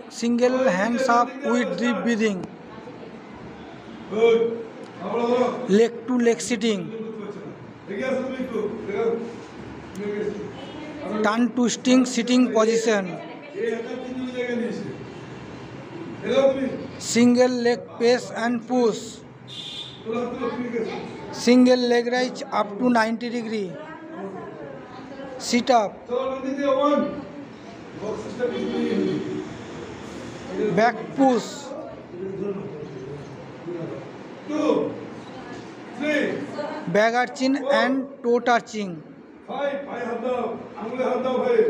single hands up with deep breathing, leg to leg sitting, tongue twisting sitting position, single leg press and push, single leg raise up to 90 degree, sit up, back push, 2, 3, back arching and toe touching, 5, 5 हाथ दाओ, आंगुले हाथ दाओ भाई।